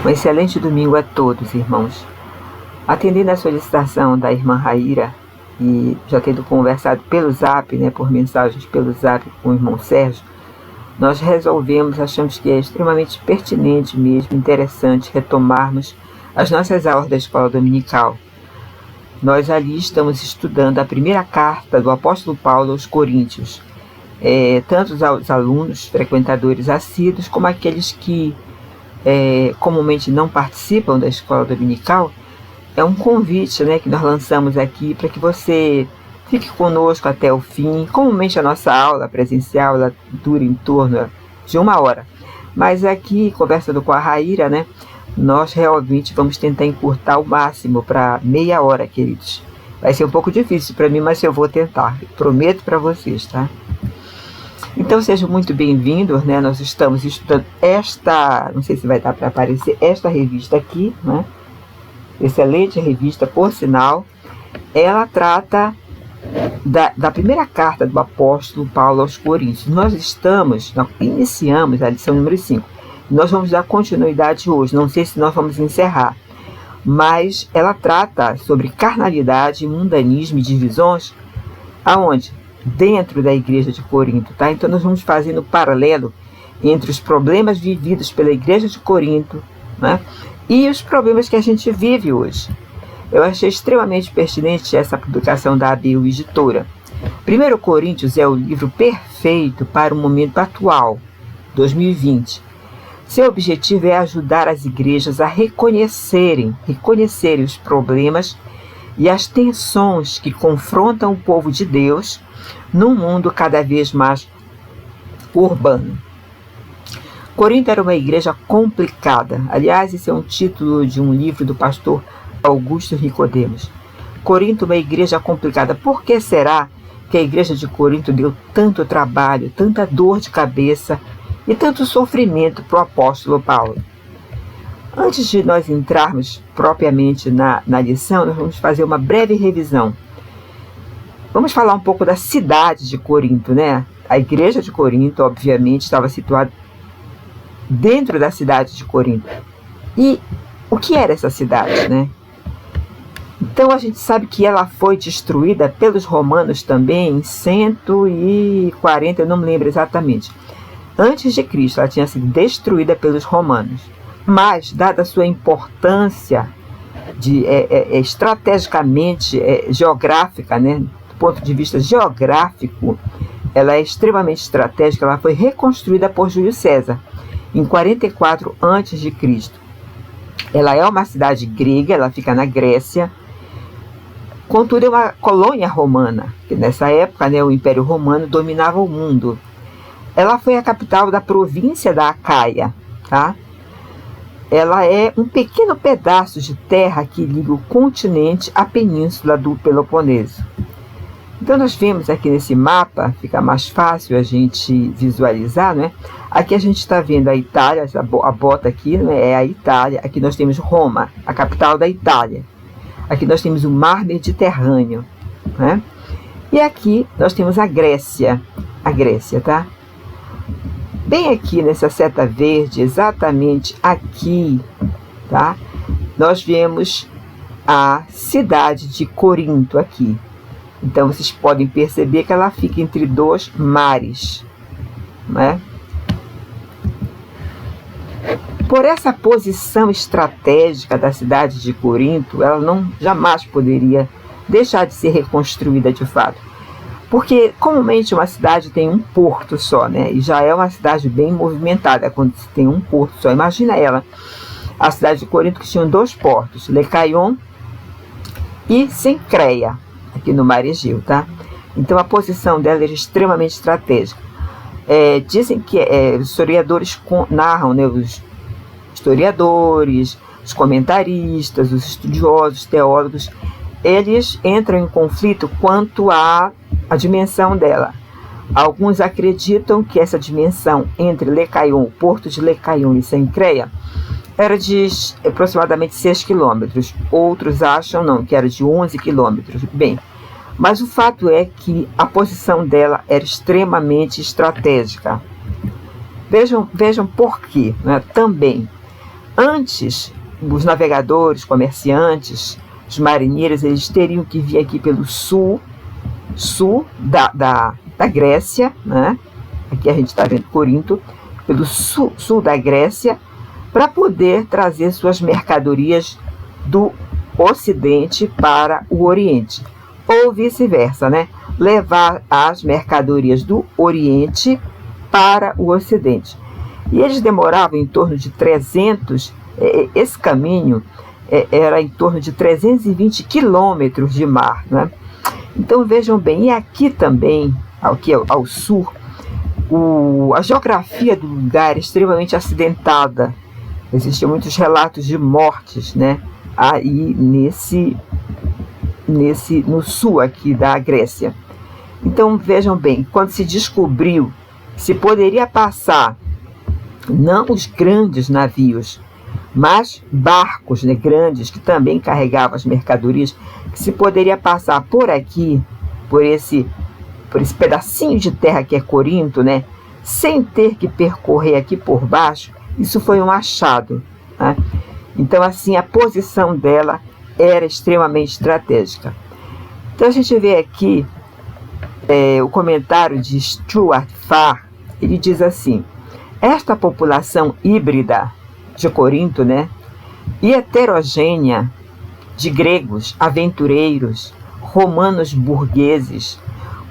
Um excelente domingo a todos, irmãos. Atendendo à solicitação da irmã Raíra, e já tendo conversado pelo Zap, por mensagens pelo Zap com o irmão Sérgio, nós achamos que é extremamente pertinente mesmo, interessante retomarmos as nossas aulas da escola dominical. Nós ali estamos estudando a primeira carta do apóstolo Paulo aos Coríntios, tanto os alunos, frequentadores assíduos, como aqueles que comumente não participam da escola dominical. É um convite que nós lançamos aqui para que você fique conosco até o fim. Comumente a nossa aula presencial ela dura em torno de 1 hora, mas aqui, conversando com a Raíra, nós realmente vamos tentar encurtar ao máximo para meia hora, queridos. Vai ser um pouco difícil para mim, mas eu vou tentar, prometo para vocês, tá? Então sejam muito bem-vindos, Nós estamos estudando não sei se vai dar para aparecer, esta revista aqui, Excelente revista, por sinal. Ela trata da primeira carta do apóstolo Paulo aos Coríntios. Nós iniciamos a lição número 5. Nós vamos dar continuidade hoje, não sei se nós vamos encerrar, mas ela trata sobre carnalidade, mundanismo e divisões, aonde? Dentro da igreja de Corinto, tá? Então nós vamos fazendo paralelo entre os problemas vividos pela igreja de Corinto, e os problemas que a gente vive hoje. Eu achei extremamente pertinente essa publicação da ABU Editora. 1 Coríntios é o livro perfeito para o momento atual, 2020. Seu objetivo é ajudar as igrejas a reconhecerem os problemas e as tensões que confrontam o povo de Deus num mundo cada vez mais urbano. Corinto era uma igreja complicada. Aliás, esse é um título de um livro do pastor Augusto Nicodemos. Corinto, uma igreja complicada. Por que será que a igreja de Corinto deu tanto trabalho, tanta dor de cabeça e tanto sofrimento para o apóstolo Paulo? Antes de nós entrarmos propriamente na lição, nós vamos fazer uma breve revisão. Vamos falar um pouco da cidade de Corinto, A igreja de Corinto, obviamente, estava situada dentro da cidade de Corinto. E o que era essa cidade, Então a gente sabe que ela foi destruída pelos romanos também em 140, eu não me lembro exatamente. Antes de Cristo, ela tinha sido destruída pelos romanos. Mas, dada a sua importância estrategicamente geográfica, do ponto de vista geográfico, ela é extremamente estratégica. Ela foi reconstruída por Júlio César em 44 a.C. Ela é uma cidade grega, ela fica na Grécia. Contudo, é uma colônia romana, que nessa época o Império Romano dominava o mundo. Ela foi a capital da província da Acaia, tá? Ela é um pequeno pedaço de terra que liga o continente à península do Peloponeso. Então nós vemos aqui nesse mapa, fica mais fácil a gente visualizar, Aqui a gente está vendo a Itália, a bota aqui é a Itália. Aqui nós temos Roma, a capital da Itália. Aqui nós temos o mar Mediterrâneo, E aqui nós temos a Grécia, tá? Bem aqui nessa seta verde, exatamente aqui, tá? Nós vemos a cidade de Corinto aqui. Então vocês podem perceber que ela fica entre 2 mares, Por essa posição estratégica da cidade de Corinto, ela jamais poderia deixar de ser reconstruída de fato. Porque comumente uma cidade tem um porto só, E já é uma cidade bem movimentada quando se tem um porto só. Imagina a cidade de Corinto, que tinha 2 portos, Lecaion e Cencreia, aqui no mar Egeu, tá? Então a posição dela era extremamente estratégica. Dizem que os historiadores narram, os historiadores, os comentaristas, os estudiosos, teólogos, eles entram em conflito quanto à dimensão dela. Alguns acreditam que essa dimensão entre Lecaion, o porto de Lecaion e Cencreia, era de aproximadamente 6 quilômetros. Outros acham não, que era de 11 quilômetros. Bem, mas o fato é que a posição dela era extremamente estratégica. Vejam por quê, também. Antes, os navegadores, comerciantes, os marinheiros, eles teriam que vir aqui pelo sul da Grécia, né? Aqui a gente está vendo Corinto, pelo sul da Grécia, para poder trazer suas mercadorias do Ocidente para o Oriente, ou vice-versa, né? Levar as mercadorias do Oriente para o Ocidente. E eles demoravam em torno de 300, esse caminho era em torno de 320 quilômetros de mar, né? Então vejam bem, e aqui também, aqui ao sul, a geografia do lugar é extremamente acidentada. Existem muitos relatos de mortes, né? Aí no sul aqui da Grécia. Então vejam bem, quando se descobriu que se poderia passar, não os grandes navios, mas barcos, né, grandes, que também carregavam as mercadorias, que se poderia passar por aqui, por esse pedacinho de terra que é Corinto, né, sem ter que percorrer aqui por baixo, isso foi um achado, né? Então, assim, a posição dela era extremamente estratégica. Então, a gente vê aqui o comentário de Stuart Farr. Ele diz assim: esta população híbrida de Corinto, né, e heterogênea de gregos, aventureiros, romanos burgueses,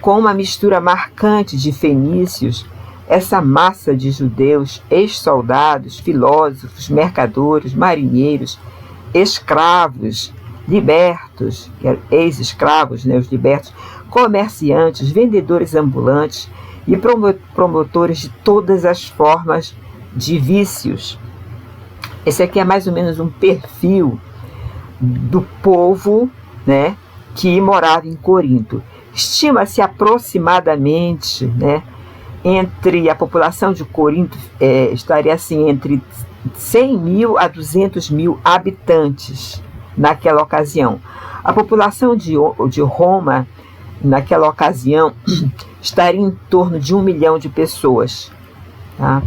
com uma mistura marcante de fenícios, essa massa de judeus, ex-soldados, filósofos, mercadores, marinheiros, escravos, libertos, ex-escravos, né, os libertos, comerciantes, vendedores ambulantes e promotores de todas as formas de vícios. Esse aqui é mais ou menos um perfil do povo, né, que morava em Corinto. Estima-se aproximadamente, né, entre a população de Corinto, estaria assim, entre 100 mil a 200 mil habitantes naquela ocasião. A população de Roma, naquela ocasião, estaria em torno de 1 milhão de pessoas. Tá?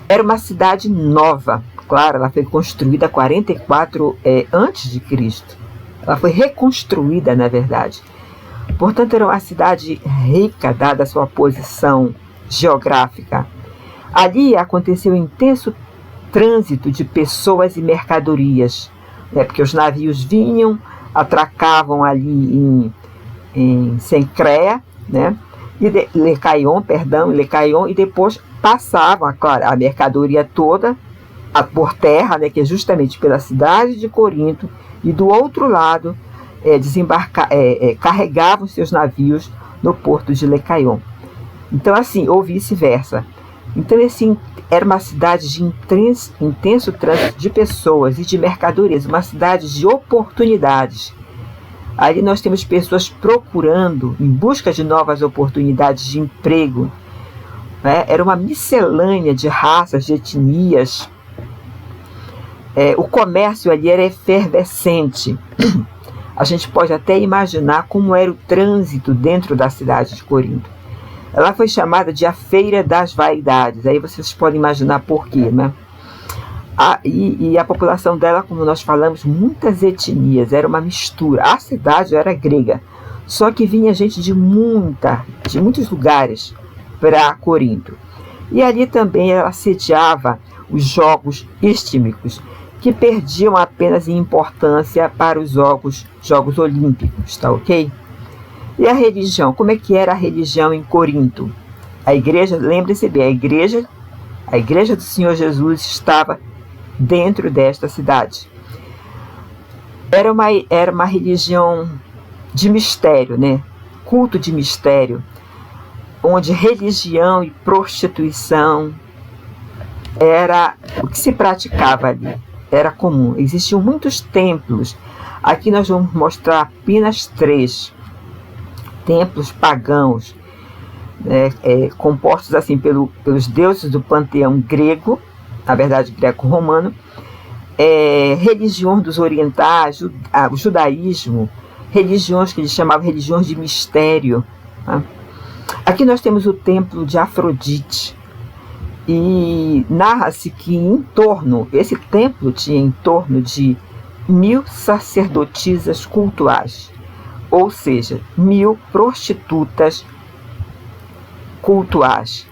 Era uma cidade nova, claro, ela foi construída 44 antes de Cristo. Ela foi reconstruída, na verdade. Portanto, era uma cidade rica, dada a sua posição geográfica. Ali aconteceu um intenso trânsito de pessoas e mercadorias, né, porque os navios vinham, atracavam ali em Cencreia, né, Lecaion, e depois passavam, claro, a mercadoria toda por terra, né, que é justamente pela cidade de Corinto, e do outro lado carregavam seus navios no porto de Lecaion. Então, assim, ou vice-versa. Então, assim, era uma cidade de intenso trânsito de pessoas e de mercadorias, uma cidade de oportunidades. Ali nós temos pessoas procurando, em busca de novas oportunidades de emprego, né? Era uma miscelânea de raças, de etnias. O comércio ali era efervescente. A gente pode até imaginar como era o trânsito dentro da cidade de Corinto. Ela foi chamada de a Feira das Vaidades. Aí vocês podem imaginar por quê, né? E a população dela, como nós falamos, muitas etnias, era uma mistura. A cidade era grega, só que vinha gente de muitos lugares para Corinto. E ali também ela sediava os Jogos Istímicos, que perdiam apenas em importância para os Jogos Olímpicos, tá ok? E a religião, como é que era a religião em Corinto? A igreja, lembre-se bem, a igreja do Senhor Jesus estava dentro desta cidade. Era uma religião de mistério, né? Culto de mistério, onde religião e prostituição era o que se praticava ali. Era comum. Existiam muitos templos. Aqui nós vamos mostrar apenas 3 templos pagãos, compostos assim pelos deuses do panteão grego, na verdade greco-romano, religiões dos orientais, o judaísmo, religiões que eles chamavam religiões de mistério. Tá? Aqui nós temos o templo de Afrodite. E narra-se que esse templo tinha em torno de 1000 sacerdotisas cultuais, ou seja, 1000 prostitutas cultuais.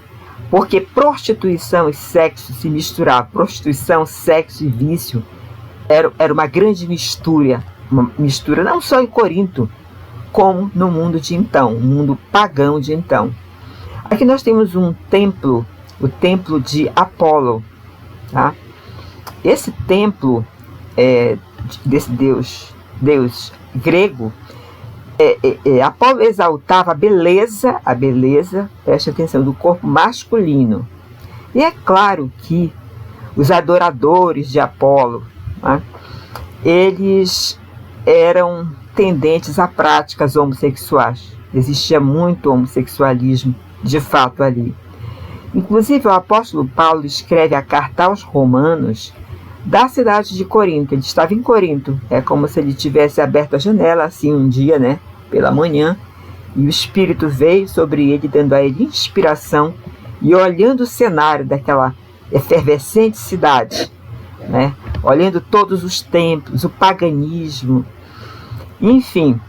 Porque prostituição e sexo se misturavam. Prostituição, sexo e vício era uma grande mistura não só em Corinto, como no mundo de então, o mundo pagão de então. Aqui nós temos um templo, o templo de Apolo. Tá? Esse templo desse deus grego, Apolo exaltava a beleza, preste atenção, do corpo masculino. E é claro que os adoradores de Apolo, né, eles eram tendentes a práticas homossexuais. Existia muito homossexualismo, de fato, ali. Inclusive, o apóstolo Paulo escreve a carta aos Romanos da cidade de Corinto. Ele estava em Corinto. É como se ele tivesse aberto a janela, assim, um dia, né, pela manhã, e o Espírito veio sobre ele, dando a ele inspiração, e olhando o cenário daquela efervescente cidade, né, olhando todos os templos, o paganismo, enfim,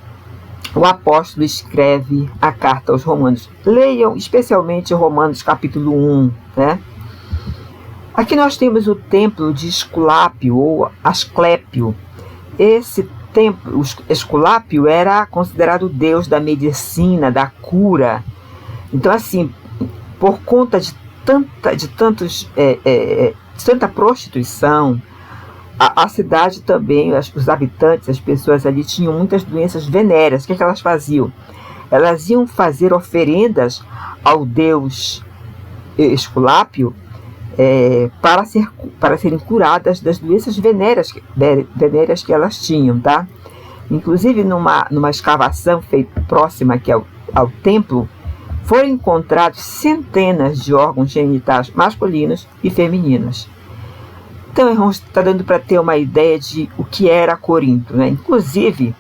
o apóstolo escreve a carta aos Romanos. Leiam especialmente Romanos capítulo 1, né? Aqui nós temos o templo de Esculápio, ou Asclépio. Esse templo, Esculápio, era considerado o deus da medicina, da cura. Então, assim, por conta de tanta prostituição, a cidade também, os habitantes, as pessoas ali tinham muitas doenças venéreas. O que elas faziam? Elas iam fazer oferendas ao deus Esculápio para serem curadas das doenças venéreas que elas tinham, tá? Inclusive, numa escavação feita próxima aqui ao templo, foram encontrados centenas de órgãos genitais masculinos e femininos. Então, irmãos, está dando para ter uma ideia de o que era Corinto, né? Inclusive,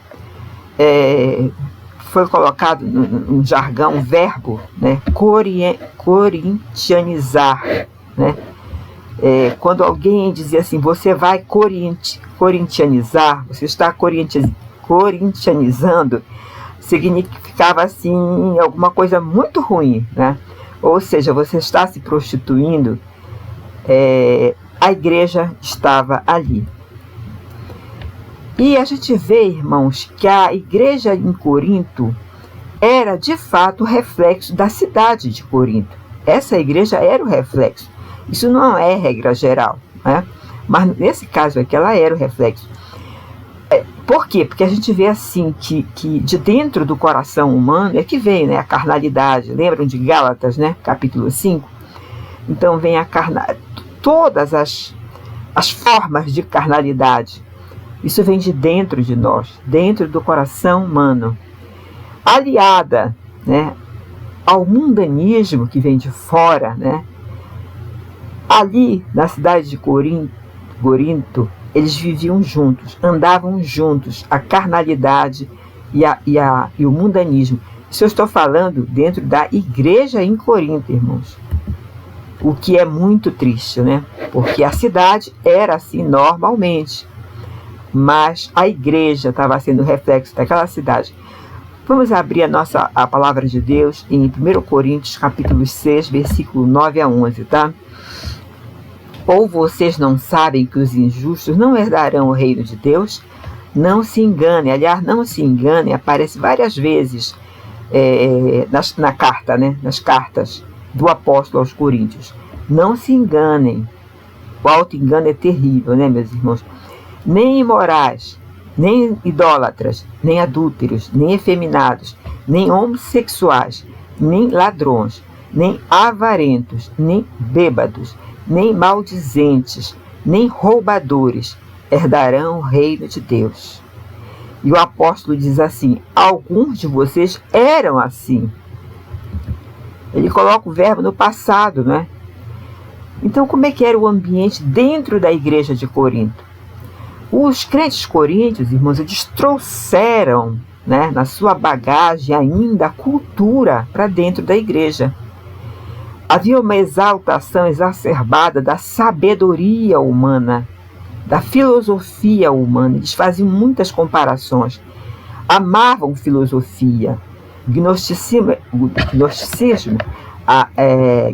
foi colocado no jargão um verbo, né? Corintianizar, né? Quando alguém dizia assim, você vai corintianizar, você está corintianizando, significava assim alguma coisa muito ruim, né? Ou seja, você está se prostituindo. A igreja estava ali. E a gente vê, irmãos, que a igreja em Corinto era de fato o reflexo da cidade de Corinto. Essa igreja era o reflexo. Isso não é regra geral, né? Mas nesse caso aqui ela era o reflexo. Por quê? Porque a gente vê assim que de dentro do coração humano é que vem, né, a carnalidade. Lembram de Gálatas, né? Capítulo 5? Então vem a carnalidade. Todas as formas de carnalidade, isso vem de dentro de nós, dentro do coração humano, aliada, né, ao mundanismo que vem de fora, né? Ali na cidade de Corinto, eles viviam juntos, andavam juntos, a carnalidade e o mundanismo. Isso eu estou falando dentro da igreja em Corinto, irmãos. O que é muito triste, né? Porque a cidade era assim normalmente, mas a igreja estava sendo reflexo daquela cidade. Vamos abrir a palavra de Deus em 1 Coríntios, capítulo 6, versículo 9 a 11, tá? Ou vocês não sabem que os injustos não herdarão o reino de Deus? Não se enganem, aliás, não se enganem, aparece várias vezes na carta, né? Nas cartas do apóstolo aos Coríntios. Não se enganem. O auto-engano é terrível, né, meus irmãos? Nem imorais, nem idólatras, nem adúlteros, nem efeminados, nem homossexuais, nem ladrões, nem avarentos, nem bêbados, nem maldizentes, nem roubadores herdarão o reino de Deus. E o apóstolo diz assim: alguns de vocês eram assim. Ele coloca o verbo no passado, né? Então, como é que era o ambiente dentro da igreja de Corinto? Os crentes coríntios, irmãos, eles trouxeram, né, na sua bagagem ainda a cultura para dentro da igreja. Havia uma exaltação exacerbada da sabedoria humana, da filosofia humana. Eles faziam muitas comparações. Amavam filosofia. Gnosticismo,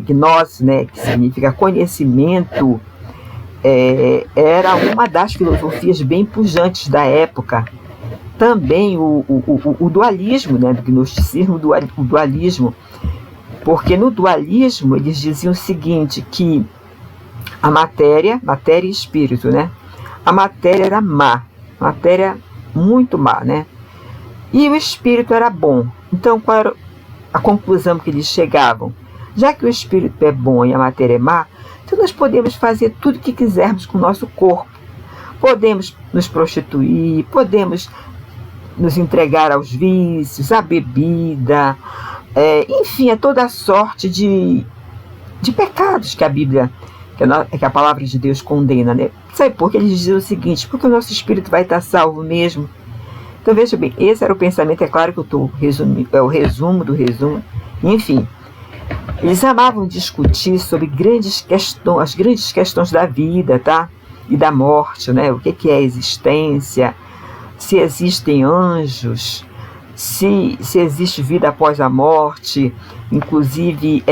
gnose, né, que significa conhecimento, era uma das filosofias bem pujantes da época. Também o dualismo, né, do gnosticismo, o dualismo, porque no dualismo eles diziam o seguinte, que a matéria e espírito, né, a matéria era má, matéria muito má, né, e o espírito era bom. Então qual era a conclusão que eles chegavam? Já que o espírito é bom e a matéria é má, então nós podemos fazer tudo o que quisermos com o nosso corpo. Podemos nos prostituir, podemos nos entregar aos vícios, à bebida, enfim, a toda sorte de pecados que a Bíblia, que a palavra de Deus condena, né? Sabe por que eles diziam o seguinte? Porque o nosso espírito vai estar salvo mesmo. Então veja bem, esse era o pensamento, é claro que eu estou resumindo, é o resumo do resumo, enfim. Eles amavam discutir sobre as grandes questões da vida, tá? E da morte, né? O que é a existência, se existem anjos, se existe vida após a morte. Inclusive,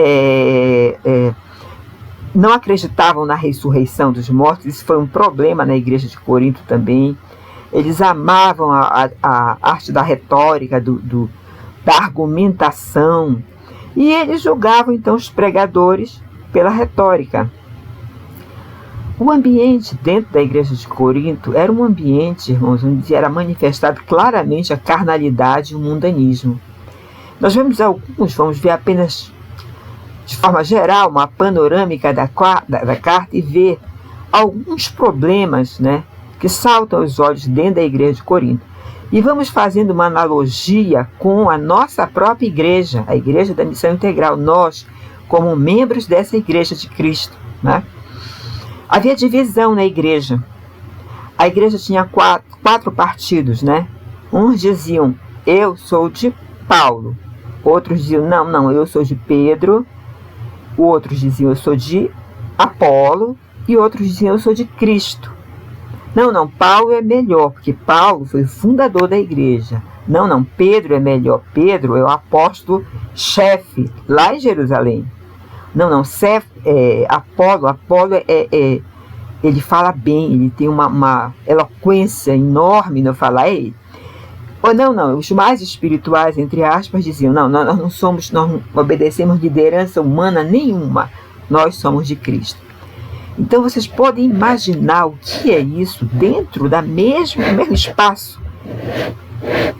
não acreditavam na ressurreição dos mortos. Isso foi um problema na igreja de Corinto também. Eles amavam a arte da retórica, da argumentação. E eles julgavam, então, os pregadores pela retórica. O ambiente dentro da igreja de Corinto era um ambiente, irmãos, onde era manifestado claramente a carnalidade e o mundanismo. Nós vamos ver apenas de forma geral uma panorâmica da carta e ver alguns problemas, né, que saltam aos olhos dentro da igreja de Corinto. E vamos fazendo uma analogia com a nossa própria igreja, a igreja da missão integral, nós, como membros dessa igreja de Cristo, né? Havia divisão na igreja. A igreja tinha quatro partidos, né? Uns diziam, eu sou de Paulo. Outros diziam, não, eu sou de Pedro. Outros diziam, eu sou de Apolo. E outros diziam, eu sou de Cristo. Não, Paulo é melhor, porque Paulo foi o fundador da igreja. Não, Pedro é melhor. Pedro é o apóstolo-chefe lá em Jerusalém. Apolo ele fala bem, ele tem uma eloquência enorme no falar. Ou não, os mais espirituais, entre aspas, diziam, nós não obedecemos liderança humana nenhuma, nós somos de Cristo. Então vocês podem imaginar o que é isso dentro do mesmo espaço.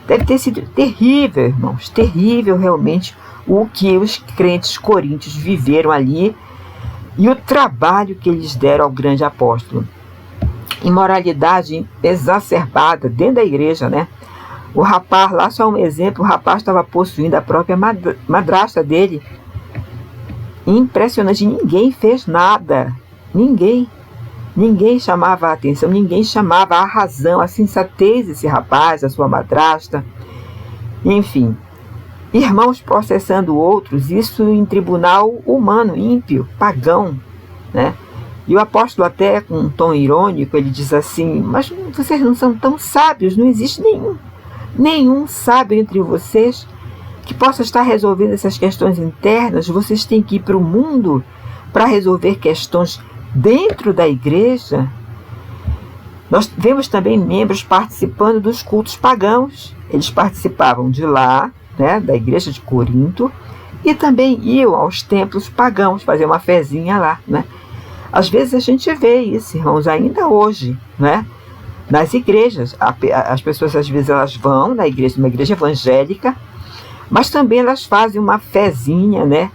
Deve ter sido terrível, irmãos, terrível realmente o que os crentes coríntios viveram ali e o trabalho que eles deram ao grande apóstolo. Imoralidade exacerbada dentro da igreja, né? O rapaz, lá só um exemplo, o rapaz estava possuindo a própria madrasta dele. Impressionante, ninguém fez nada. Ninguém chamava a atenção, ninguém chamava a razão, a sensatez desse rapaz, a sua madrasta. Enfim, irmãos processando outros, isso em tribunal humano, ímpio, pagão, né? E o apóstolo, até com um tom irônico, ele diz assim, mas vocês não são tão sábios, não existe nenhum sábio entre vocês que possa estar resolvendo essas questões internas. Vocês têm que ir para o mundo para resolver questões dentro da igreja. Nós vemos também membros participando dos cultos pagãos. Eles participavam de lá, né, da igreja de Corinto, e também iam aos templos pagãos, fazer uma fezinha lá, né? Às vezes a gente vê isso, irmãos, ainda hoje, né? Nas igrejas, as pessoas às vezes elas vão na igreja, uma igreja evangélica, mas também elas fazem uma fezinha, né?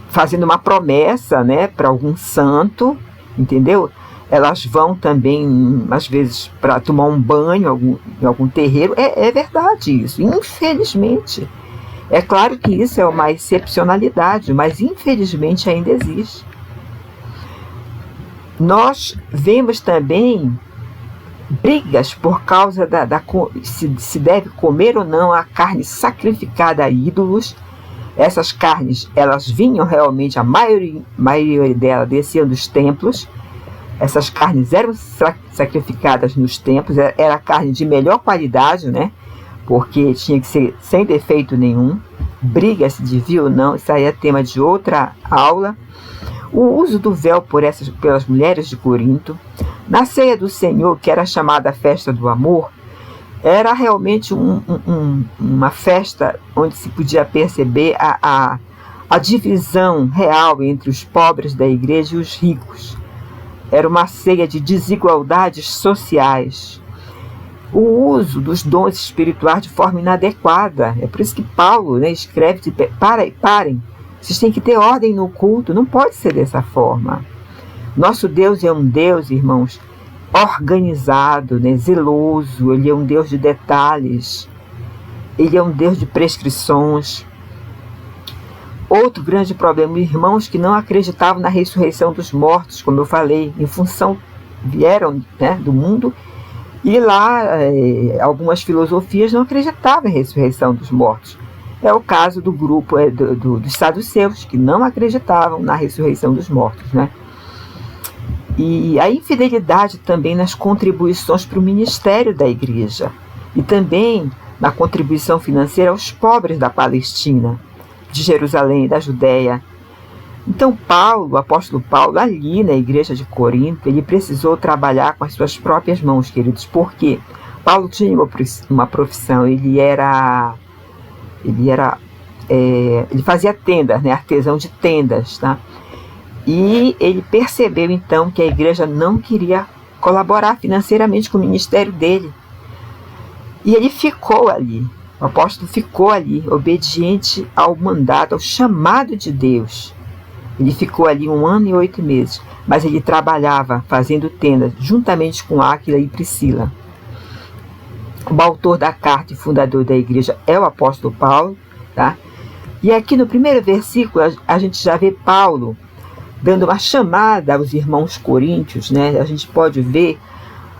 Fazendo uma promessa, né, para algum santo, entendeu? Elas vão também, às vezes, para tomar um banho em algum terreiro. É verdade isso, infelizmente. É claro que isso é uma excepcionalidade, mas infelizmente ainda existe. Nós vemos também brigas por causa se deve comer ou não a carne sacrificada a ídolos, Essas carnes, elas vinham realmente, a maioria delas desciam dos templos. Essas carnes eram sacrificadas nos templos, era carne de melhor qualidade, né? Porque tinha que ser sem defeito nenhum. Briga se devia ou não, isso aí é tema de outra aula. O uso do véu pelas mulheres de Corinto. Na ceia do Senhor, que era chamada a festa do amor, era realmente uma festa onde se podia perceber a divisão real entre os pobres da igreja e os ricos. Era uma ceia de desigualdades sociais. O uso dos dons espirituais de forma inadequada. É por isso que Paulo, né, escreve: parem, vocês têm que ter ordem no culto, não pode ser dessa forma. Nosso Deus é um Deus, irmãos, organizado, né, zeloso. Ele é um Deus de detalhes, ele é um Deus de prescrições. Outro grande problema, irmãos que não acreditavam na ressurreição dos mortos, como eu falei, em função, vieram, né, do mundo, e lá algumas filosofias não acreditavam em ressurreição dos mortos. É o caso do grupo dos saduceus, que não acreditavam na ressurreição dos mortos, né? E a infidelidade também nas contribuições para o ministério da igreja, e também na contribuição financeira aos pobres da Palestina, de Jerusalém e da Judéia. Então Paulo, o apóstolo Paulo, ali na igreja de Corinto, ele precisou trabalhar com as suas próprias mãos, queridos, porque Paulo tinha uma profissão, ele fazia tendas, né, artesão de tendas, tá? E ele percebeu então que a igreja não queria colaborar financeiramente com o ministério dele. E ele ficou ali, o apóstolo ficou ali, obediente ao mandato, ao chamado de Deus. Ele ficou ali 1 ano e 8 meses, mas ele trabalhava fazendo tendas juntamente com Áquila e Priscila. O autor da carta e fundador da igreja é o apóstolo Paulo, tá? E aqui no primeiro versículo a gente já vê Paulo dando uma chamada aos irmãos coríntios, né? A gente pode ver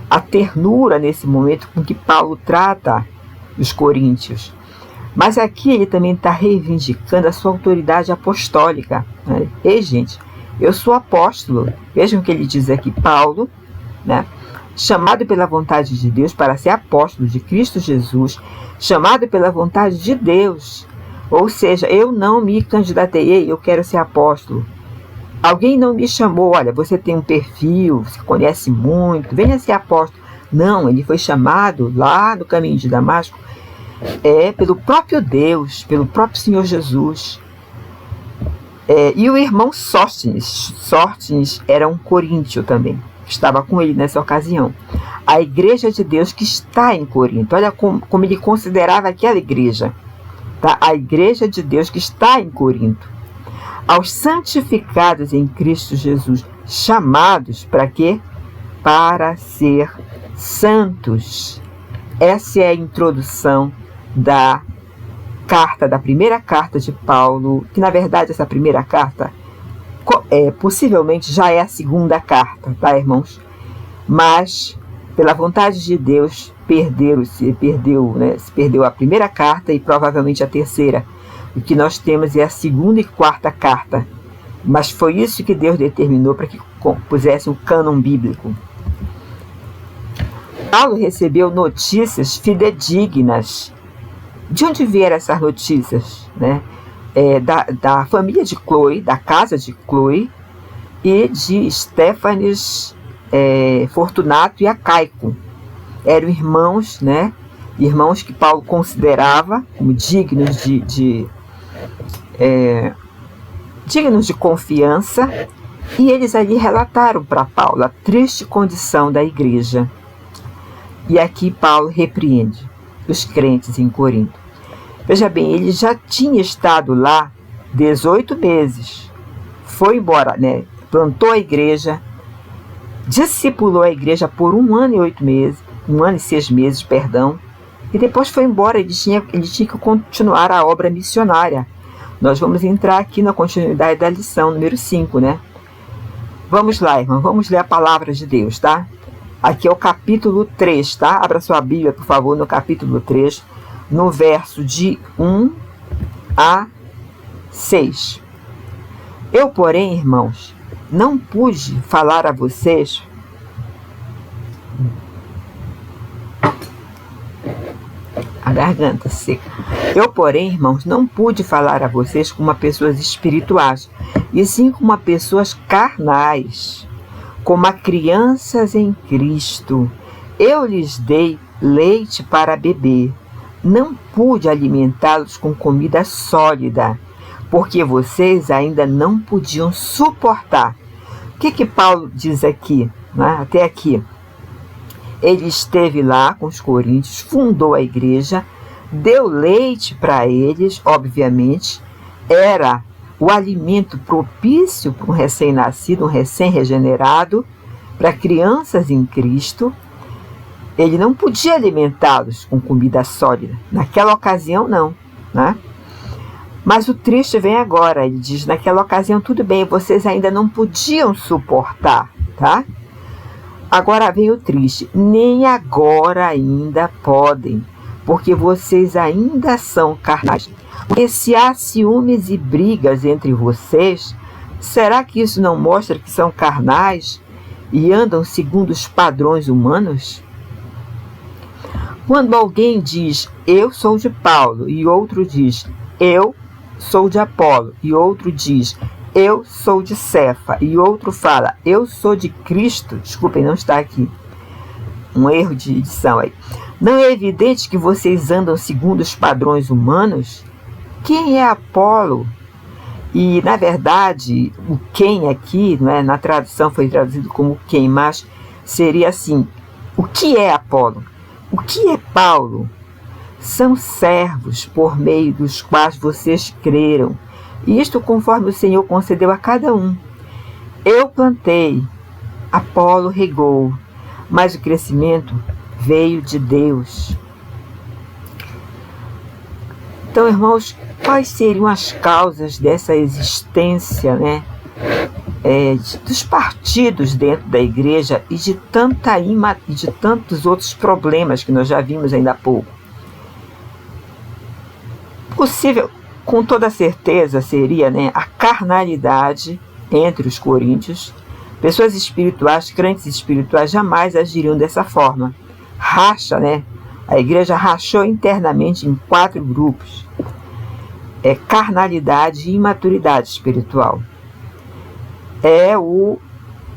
a ternura nesse momento com que Paulo trata os coríntios. Mas aqui ele também está reivindicando a sua autoridade apostólica, né? Ei, gente, eu sou apóstolo. Vejam o que ele diz aqui, Paulo, né? Chamado pela vontade de Deus para ser apóstolo de Cristo Jesus, chamado pela vontade de Deus. Ou seja, eu não me candidatei, eu quero ser apóstolo. Alguém não me chamou, olha, você tem um perfil, você conhece muito, venha ser apóstolo. Não, ele foi chamado lá no caminho de Damasco, pelo próprio Deus, pelo próprio Senhor Jesus. E o irmão Sóstenes era um coríntio também, estava com ele nessa ocasião. A igreja de Deus que está em Corinto, olha como ele considerava aquela igreja, tá? A igreja de Deus que está em Corinto. Aos santificados em Cristo Jesus, chamados para quê? Para ser santos. Essa é a introdução da primeira carta de Paulo, que na verdade essa primeira carta possivelmente já é a segunda carta, tá, irmãos? Mas, pela vontade de Deus, se perdeu a primeira carta e provavelmente a terceira. O que nós temos é a segunda e quarta carta. Mas foi isso que Deus determinou para que pusesse um cânon bíblico. Paulo recebeu notícias fidedignas. De onde vieram essas notícias? Né? Da família de Chloe, da casa de Chloe, e de Estéfanes, Fortunato e Acaico. Eram irmãos, né? Irmãos que Paulo considerava como dignos dignos de confiança, e eles ali relataram para Paulo a triste condição da igreja. E aqui Paulo repreende os crentes em Corinto. Veja bem, ele já tinha estado lá 18 meses, foi embora, né? Plantou a igreja, discipulou a igreja por 1 ano e 8 meses, 1 ano e 6 meses, perdão, e depois foi embora. Ele tinha que continuar a obra missionária. Nós vamos entrar aqui na continuidade da lição número 5, né? Vamos lá, irmão, vamos ler a palavra de Deus, tá? Aqui é o capítulo 3, tá? Abra sua Bíblia, por favor, no capítulo 3, no verso de 1 a 6. Eu, porém, irmãos, não pude falar a vocês a garganta seca. Eu, porém, irmãos, não pude falar a vocês como a pessoas espirituais, e sim como a pessoas carnais, como a crianças em Cristo. Eu lhes dei leite para beber. Não pude alimentá-los com comida sólida, porque vocês ainda não podiam suportar. O que Paulo diz aqui, né? Até aqui? Ele esteve lá com os coríntios, fundou a igreja, deu leite para eles, obviamente, era o alimento propício para um recém-nascido, um recém-regenerado, para crianças em Cristo. Ele não podia alimentá-los com comida sólida. Naquela ocasião, não, né? Mas o triste vem agora. Ele diz, naquela ocasião, tudo bem, vocês ainda não podiam suportar, tá? Agora vem o triste. Nem agora ainda podem, porque vocês ainda são carnais. Porque se há ciúmes e brigas entre vocês, será que isso não mostra que são carnais e andam segundo os padrões humanos? Quando alguém diz, eu sou de Paulo, e outro diz, eu sou de Apolo, e outro diz, eu sou de Cefa, e outro fala, eu sou de Cristo, desculpem, não está aqui, um erro de edição aí. Não é evidente que vocês andam segundo os padrões humanos? Quem é Apolo? E, na verdade, o quem aqui, não é, na tradução foi traduzido como quem, mas seria assim, o que é Apolo? O que é Paulo? São servos por meio dos quais vocês creram, e isto conforme o Senhor concedeu a cada um. Eu plantei, Apolo regou, mas o crescimento veio de Deus. Então, irmãos, quais seriam as causas dessa existência, né? Dos partidos dentro da igreja e de tantos outros problemas que nós já vimos ainda há pouco? Possível, com toda certeza, seria, né, a carnalidade entre os coríntios. Pessoas espirituais, crentes espirituais, jamais agiriam dessa forma. Racha, né? A igreja rachou internamente em 4 grupos. Carnalidade e imaturidade espiritual.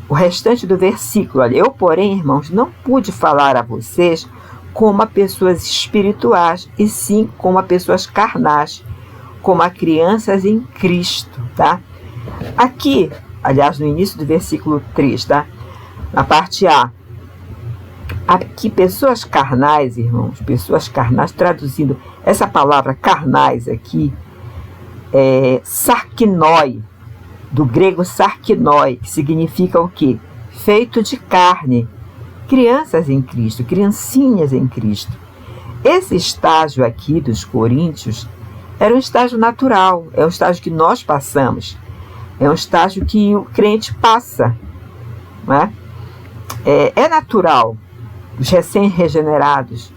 O restante do versículo. Olha, eu, porém, irmãos, não pude falar a vocês como a pessoas espirituais, e sim como a pessoas carnais, como a crianças em Cristo, tá? Aqui, aliás, no início do versículo 3, tá? Na parte A. Aqui, pessoas carnais, irmãos, pessoas carnais, traduzindo essa palavra carnais aqui, sarkinoi, do grego sarkinoi, que significa o quê? Feito de carne. Crianças em Cristo, criancinhas em Cristo. Esse estágio aqui dos coríntios era um estágio natural, é um estágio que nós passamos, é um estágio que o crente passa, né? É natural. Os recém-regenerados,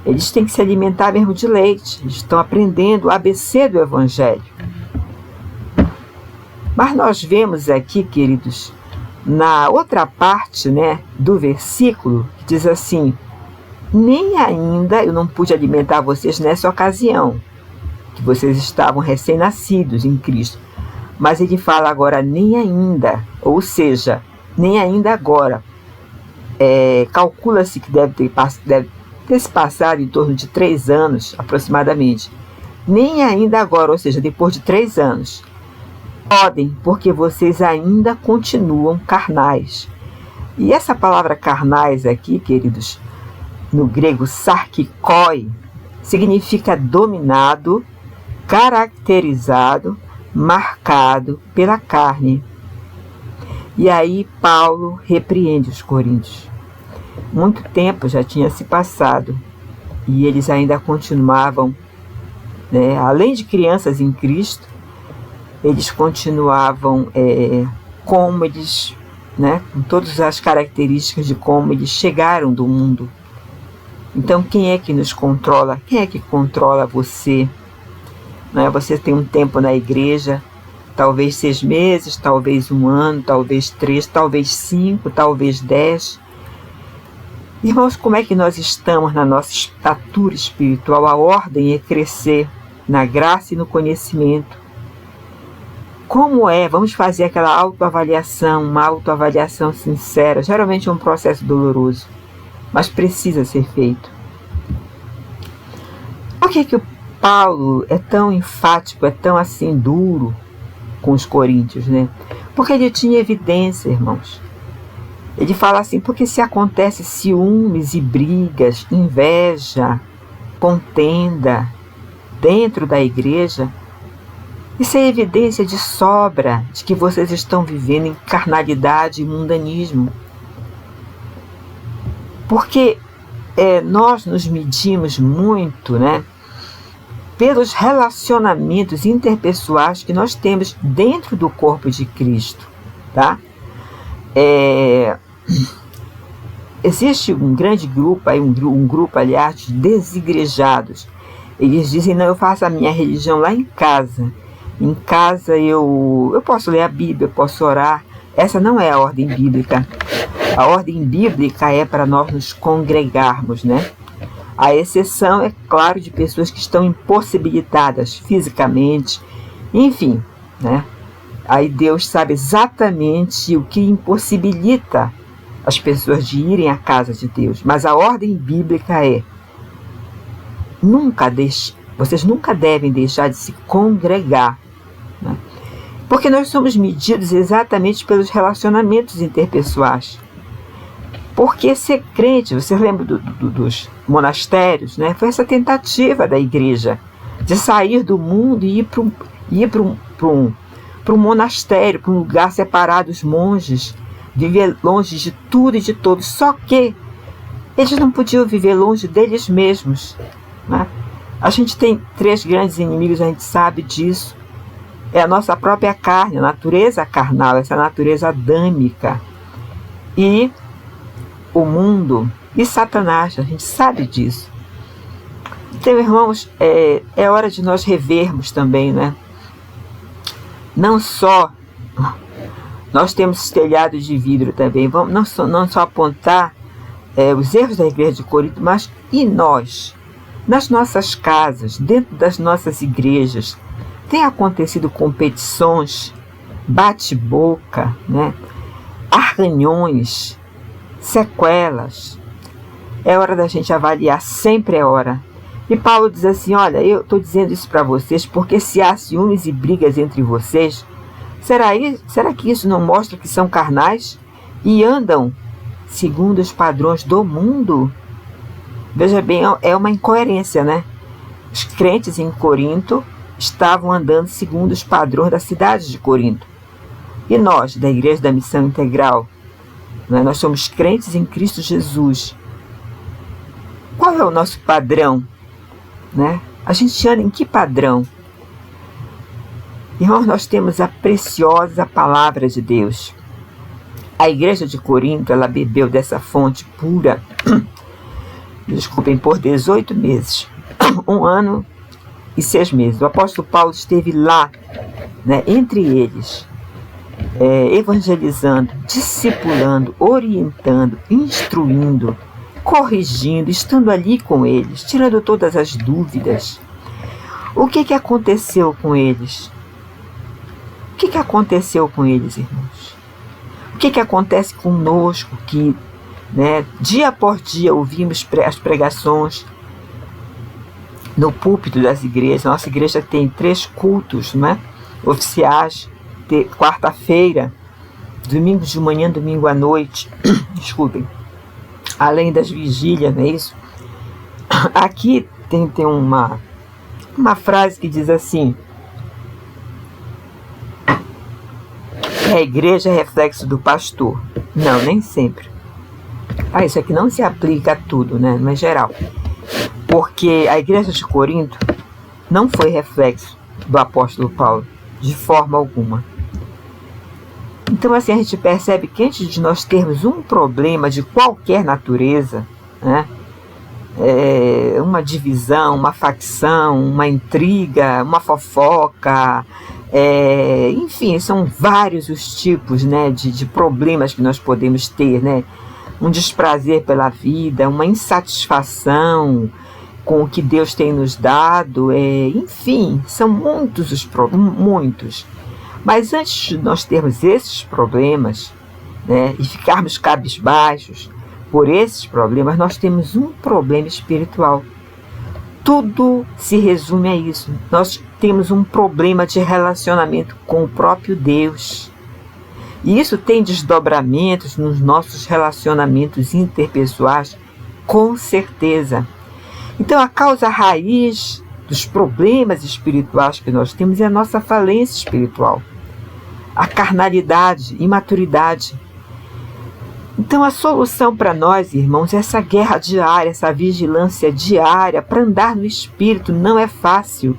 eles têm que se alimentar mesmo de leite, eles estão aprendendo o ABC do Evangelho. Mas nós vemos aqui, queridos, na outra parte, né, do versículo, que diz assim, nem ainda eu não pude alimentar vocês nessa ocasião, que vocês estavam recém-nascidos em Cristo. Mas ele fala agora, nem ainda, ou seja, nem ainda agora. Calcula-se que deve ter se passado em torno de 3 anos, aproximadamente. Nem ainda agora, ou seja, depois de 3 anos. Podem, porque vocês ainda continuam carnais. E essa palavra carnais aqui, queridos, no grego sarkikoi, significa dominado, caracterizado, marcado pela carne. E aí Paulo repreende os coríntios. Muito tempo já tinha se passado e eles ainda continuavam, né, além de crianças em Cristo, eles continuavam como eles, né, com todas as características de como eles chegaram do mundo. Então, quem é que nos controla? Quem é que controla você? né? Você tem um tempo na igreja, talvez 6 meses, talvez 1 ano, talvez 3, talvez 5, talvez 10. Irmãos, como é que nós estamos na nossa estatura espiritual? A ordem é crescer na graça e no conhecimento. Como é? Vamos fazer aquela autoavaliação, uma autoavaliação sincera. Geralmente é um processo doloroso, mas precisa ser feito. Por que o Paulo é tão enfático, é tão assim duro com os coríntios, né? Porque ele tinha evidência, irmãos. Ele fala assim, porque se acontece ciúmes e brigas, inveja, contenda dentro da igreja, isso é evidência de sobra de que vocês estão vivendo em carnalidade e mundanismo. Porque nós nos medimos muito, né, pelos relacionamentos interpessoais que nós temos dentro do corpo de Cristo, tá? Existe um grande grupo, um grupo, aliás, de desigrejados. Eles dizem, não, eu faço a minha religião lá em casa. Em casa eu posso ler a Bíblia, eu posso orar. Essa não é a ordem bíblica. A ordem bíblica é para nós nos congregarmos, né? A exceção, é claro, de pessoas que estão impossibilitadas fisicamente, enfim, né? Aí Deus sabe exatamente o que impossibilita as pessoas de irem à casa de Deus. Mas a ordem bíblica é: vocês nunca devem deixar de se congregar, né? Porque nós somos medidos exatamente pelos relacionamentos interpessoais. Porque ser crente, você lembra dos monastérios, né? Foi essa tentativa da igreja de sair do mundo e ir para um monastério, para um lugar separado dos monges, viver longe de tudo e de todos. Só que eles não podiam viver longe deles mesmos, né? A gente tem 3 grandes inimigos, a gente sabe disso. É a nossa própria carne, a natureza carnal, essa natureza adâmica. E o mundo e Satanás, a gente sabe disso. Então, irmãos, é hora de nós revermos também, né? Não só nós temos telhados de vidro também, vamos não só apontar os erros da igreja de Corinto, mas e nós, nas nossas casas, dentro das nossas igrejas, tem acontecido competições, bate-boca, né? Arranhões, sequelas. É hora da gente avaliar, sempre é hora. E Paulo diz assim, olha, eu estou dizendo isso para vocês porque se há ciúmes e brigas entre vocês, será que isso não mostra que são carnais e andam segundo os padrões do mundo? Veja bem, é uma incoerência, né? Os crentes em Corinto estavam andando segundo os padrões da cidade de Corinto. E nós, da Igreja da Missão Integral, né, nós somos crentes em Cristo Jesus. Qual é o nosso padrão? Né? A gente anda em que padrão? Irmãos, nós temos a preciosa palavra de Deus. A igreja de Corinto, ela bebeu dessa fonte pura, desculpem, por 18 meses, 1 ano e 6 meses. O apóstolo Paulo esteve lá, né, entre eles, evangelizando, discipulando, orientando, instruindo, corrigindo, estando ali com eles, tirando todas as dúvidas. O que aconteceu com eles? O que aconteceu com eles, irmãos? O que acontece conosco que, né, dia por dia ouvimos as pregações no púlpito das igrejas? Nossa igreja tem 3 cultos, né, oficiais, quarta-feira, domingo de manhã, domingo à noite, desculpem, além das vigílias, não é isso? Aqui tem uma frase que diz assim: a igreja é reflexo do pastor. Não, nem sempre. Isso aqui não se aplica a tudo, né? Não é geral. Porque a igreja de Corinto não foi reflexo do apóstolo Paulo, de forma alguma. Então, assim, a gente percebe que antes de nós termos um problema de qualquer natureza, né, uma divisão, uma facção, uma intriga, uma fofoca, enfim, são vários os tipos, né, de problemas que nós podemos ter, né? Um desprazer pela vida, uma insatisfação com o que Deus tem nos dado, enfim, são muitos os problemas, muitos. Mas antes de nós termos esses problemas, né, e ficarmos cabisbaixos por esses problemas, nós temos um problema espiritual. Tudo se resume a isso. Nós temos um problema de relacionamento com o próprio Deus. E isso tem desdobramentos nos nossos relacionamentos interpessoais, com certeza. Então, a causa raiz dos problemas espirituais que nós temos é a nossa falência espiritual, a carnalidade, imaturidade. Então, a solução para nós, irmãos, é essa guerra diária, essa vigilância diária para andar no Espírito. Não é fácil.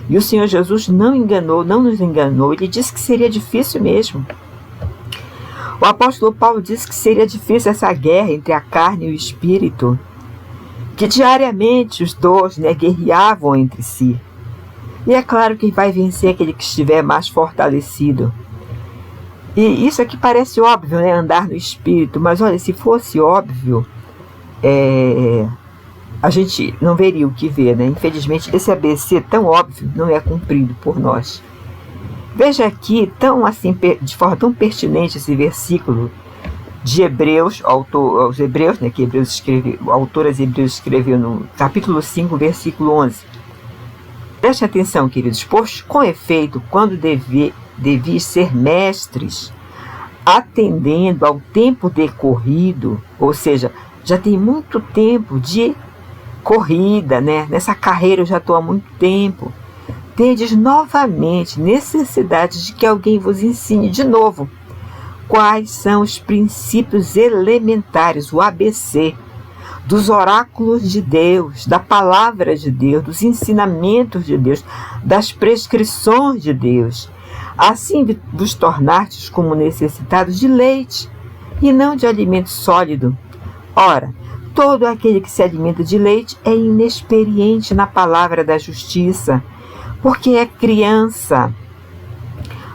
E o Senhor Jesus não nos enganou. Ele disse que seria difícil mesmo. O apóstolo Paulo disse que seria difícil essa guerra entre a carne e o Espírito, que diariamente os dois, né, guerreavam entre si. E é claro que vai vencer aquele que estiver mais fortalecido. E isso aqui parece óbvio, né, andar no Espírito, mas olha, se fosse óbvio, a gente não veria o que vê, né? Infelizmente, esse ABC tão óbvio não é cumprido por nós. Veja aqui, de forma tão pertinente, esse versículo de Hebreus, aos Hebreus, né, que o autor aos Hebreus escreveu no capítulo 5, versículo 11. Preste atenção, queridos, pois com efeito, quando devias ser mestres, atendendo ao tempo decorrido, ou seja, já tem muito tempo de corrida, né? Nessa carreira eu já estou há muito tempo. Tendes novamente necessidade de que alguém vos ensine de novo quais são os princípios elementares, o ABC, dos oráculos de Deus, da palavra de Deus, dos ensinamentos de Deus, das prescrições de Deus. Assim vos tornastes como necessitados de leite e não de alimento sólido. Ora, todo aquele que se alimenta de leite é inexperiente na palavra da justiça, porque é criança.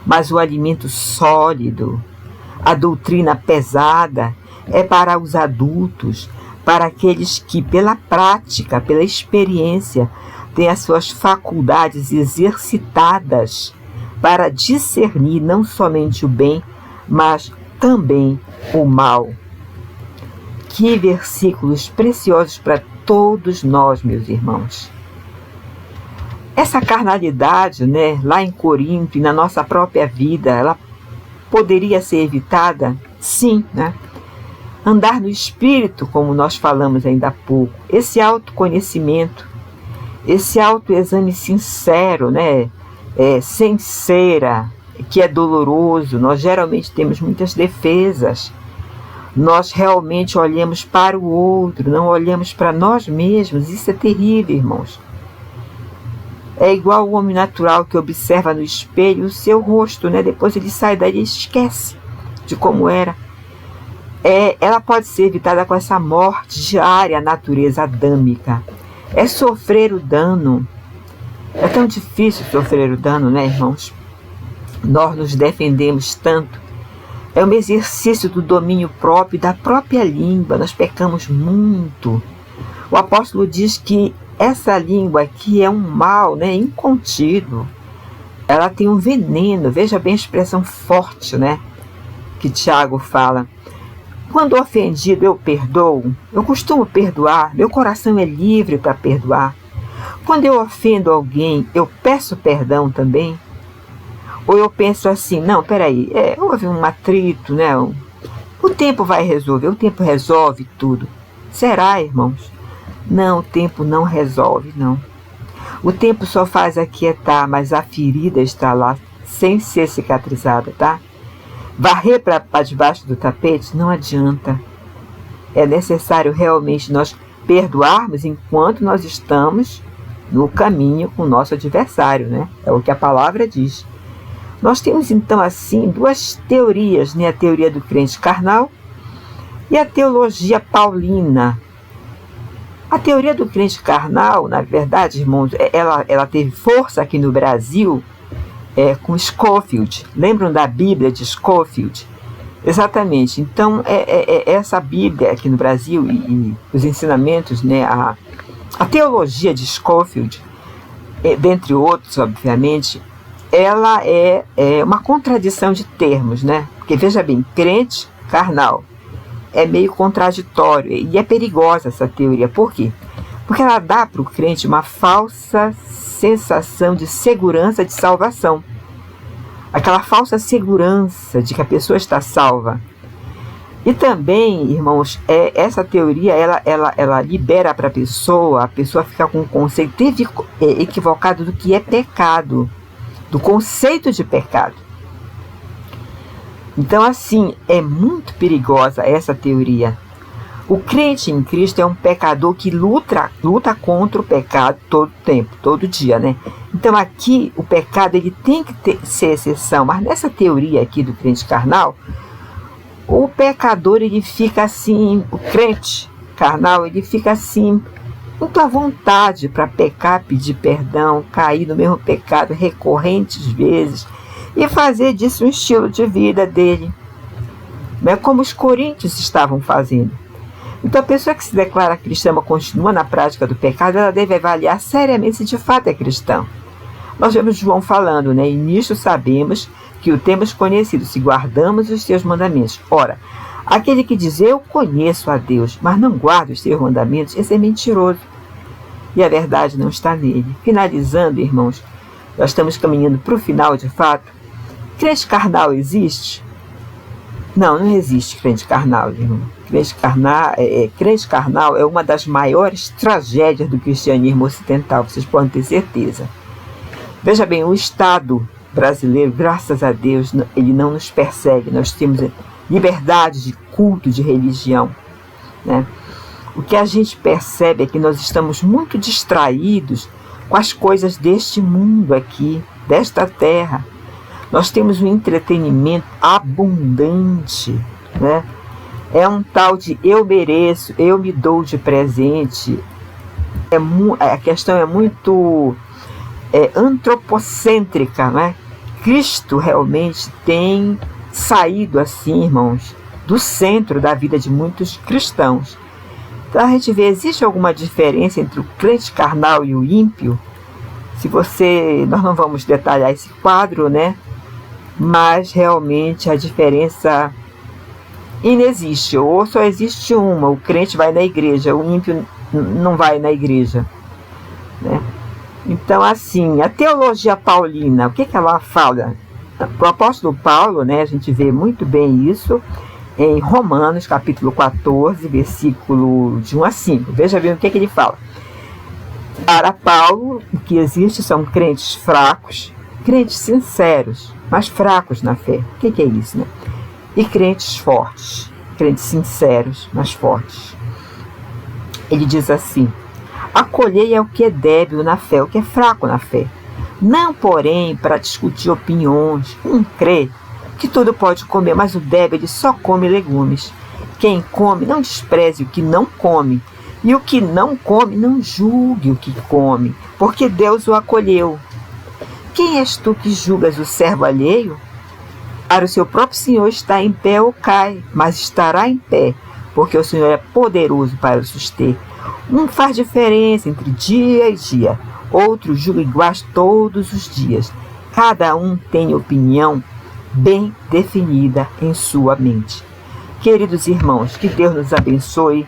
Mas o alimento sólido, a doutrina pesada, é para os adultos, para aqueles que, pela prática, pela experiência, têm as suas faculdades exercitadas para discernir não somente o bem, mas também o mal. Que versículos preciosos para todos nós, meus irmãos. Essa carnalidade, né, lá em Corinto e na nossa própria vida, ela poderia ser evitada? Sim, né? Andar no Espírito, como nós falamos ainda há pouco, esse autoconhecimento, esse autoexame sincero, né, sem cera, que é doloroso. Nós geralmente temos muitas defesas. Nós realmente olhamos para o outro, não olhamos para nós mesmos. Isso é terrível, irmãos. É igual o homem natural que observa no espelho o seu rosto, né? Depois ele sai daí e esquece de como era. Ela pode ser evitada com essa morte diária à natureza adâmica. É sofrer o dano. É tão difícil sofrer o dano, né, irmãos? Nós nos defendemos tanto. É um exercício do domínio próprio e da própria língua. Nós pecamos muito. O apóstolo diz que essa língua aqui é um mal, né, incontido. Ela tem um veneno. Veja bem a expressão forte, né, que Tiago fala. Quando ofendido eu perdoo. Eu costumo perdoar. Meu coração é livre para perdoar. Quando eu ofendo alguém, eu peço perdão também. Ou eu penso assim, não, peraí, houve um atrito, né? O tempo vai resolver, o tempo resolve tudo. Será, irmãos? Não, o tempo não resolve, não. O tempo só faz aquietar, mas a ferida está lá, sem ser cicatrizada, tá? Varrer para debaixo do tapete não adianta. É necessário realmente nós perdoarmos enquanto nós estamos no caminho com o nosso adversário, né? É o que a palavra diz. Nós temos então assim duas teorias, né? A teoria do crente carnal e a teologia paulina. A teoria do crente carnal, na verdade, irmãos, ela teve força aqui no Brasil com Scofield. Lembram da Bíblia de Scofield? Exatamente. Então, essa Bíblia aqui no Brasil e os ensinamentos, né, a teologia de Scofield, dentre outros, obviamente, ela é uma contradição de termos, né? Porque, veja bem, crente carnal é meio contraditório e é perigosa essa teoria. Por quê? Porque ela dá para o crente uma falsa sensação de segurança de salvação. Aquela falsa segurança de que a pessoa está salva. E também, irmãos, essa teoria, ela libera para a pessoa fica com um conceito equivocado do que é pecado, do conceito de pecado. Então, assim, é muito perigosa essa teoria. O crente em Cristo é um pecador que luta contra o pecado todo tempo, todo dia, né? Então, aqui, o pecado ele tem que ser exceção, mas nessa teoria aqui do crente carnal, o pecador, ele fica assim, o crente carnal, ele fica assim, muito à vontade para pecar, pedir perdão, cair no mesmo pecado recorrentes vezes e fazer disso um estilo de vida dele, né? Como os coríntios estavam fazendo. Então, a pessoa que se declara cristã, mas continua na prática do pecado, ela deve avaliar seriamente se de fato é cristão. Nós vemos João falando, né? E nisto sabemos que o temos conhecido, se guardamos os seus mandamentos. Ora, aquele que diz, eu conheço a Deus, mas não guarda os seus mandamentos, esse é mentiroso. E a verdade não está nele. Finalizando, irmãos, nós estamos caminhando para o final de fato. Crente carnal existe? Não existe crente carnal, irmão. Crente carnal é uma das maiores tragédias do cristianismo ocidental, vocês podem ter certeza. Veja bem, o Estado brasileiro, graças a Deus, ele não nos persegue. Nós temos liberdade de culto, de religião, né? O que a gente percebe é que nós estamos muito distraídos com as coisas deste mundo aqui, desta terra. Nós temos um entretenimento abundante, né? É um tal de eu mereço, eu me dou de presente. A questão é muito antropocêntrica, né? Cristo realmente tem saído assim, irmãos, do centro da vida de muitos cristãos. Então a gente vê, existe alguma diferença entre o crente carnal e o ímpio? Nós não vamos detalhar esse quadro, né? Mas realmente a diferença inexiste, ou só existe uma. O crente vai na igreja, o ímpio não vai na igreja, né? Então, assim, a teologia paulina, o que ela fala? O apóstolo Paulo, né, a gente vê muito bem isso em Romanos, capítulo 14, versículo de 1 a 5. Veja bem o que ele fala. Para Paulo, o que existe são crentes fracos, crentes sinceros, mas fracos na fé. O que é isso, né? E crentes fortes, crentes sinceros, mas fortes. Ele diz assim, acolhei o que é débil na fé, o que é fraco na fé. Não, porém, para discutir opiniões. Um crê que tudo pode comer, mas o débil ele só come legumes. Quem come, não despreze o que não come. E o que não come, não julgue o que come, porque Deus o acolheu. Quem és tu que julgas o servo alheio? Para o seu próprio Senhor está em pé ou cai, mas estará em pé, porque o Senhor é poderoso para o suster. Um faz diferença entre dia e dia, outro julga iguais todos os dias. Cada um tem opinião bem definida em sua mente. Queridos irmãos, que Deus nos abençoe.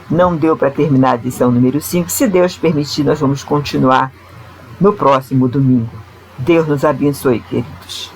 Não deu para terminar a lição número 5. Se Deus permitir, nós vamos continuar no próximo domingo. Deus nos abençoe, queridos.